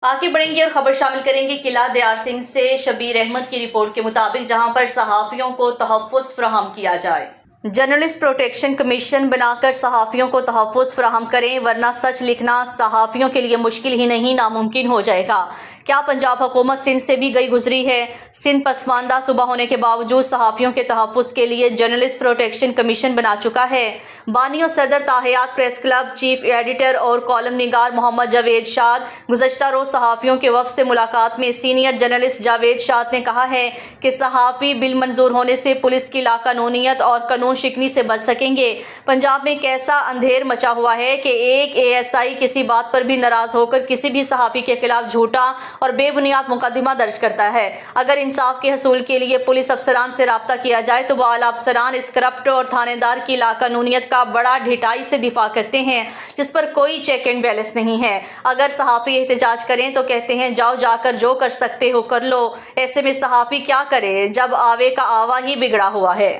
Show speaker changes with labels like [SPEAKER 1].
[SPEAKER 1] आगे बढ़ेंगे और खबर शामिल करेंगे किला दयार सिंह से शबीर अहमद की रिपोर्ट के मुताबिक, जहां पर सहाफ़ियों को तहफ़्फ़ुज़ फराहम किया जाए। जर्नलिस्ट प्रोटेक्शन कमीशन बनाकर सहाफ़ियों को तहफ़्फ़ुज़ फराहम करें, वरना सच लिखना सहाफ़ियों के लिए मुश्किल ही नहीं नामुमकिन हो जाएगा। क्या पंजाब हुकूमत सिंध से भी गई गुजरी है? सिंध पसमानदा सूबा होने के बावजूद सहाफ़ियों के तहफ़्फ़ुज़ के लिए जर्नलिस्ट प्रोटेक्शन कमीशन बना चुका है। बानी और सदर ताहियात प्रेस क्लब, चीफ एडिटर और कॉलम निगार मोहम्मद जावेद शाद गुज़श्ता रोज़ सहाफ़ियों के वफ़द से मुलाकात में सीनियर जर्नलिस्ट जावेद शाद ने कहा है कि सहाफ़ी बिल मंजूर होने से पुलिस की लाकानूनियत और कानून शिकनी से बच सकेंगे। पंजाब में कैसा अंधेर मचा हुआ है कि एक ASI किसी बात पर भी नाराज़ होकर किसी भी सहाफ़ी के खिलाफ झूठा और बेबुनियाद मुकदमा दर्ज करता है। अगर इंसाफ के हसूल के लिए पुलिस अफसरान से राब्ता किया जाए तो वह आला अफसरान इस करप्ट और थानेदार की लाकानूनियत का बड़ा ढिठाई से दिफा करते हैं, जिस पर कोई चेक एंड बैलेंस नहीं है। अगर सहाफ़ी एहतजाज करें तो कहते हैं जाओ जाकर जो कर सकते हो कर लो। ऐसे में सहाफ़ी क्या करे जब आवे का आवा ही बिगड़ा हुआ है।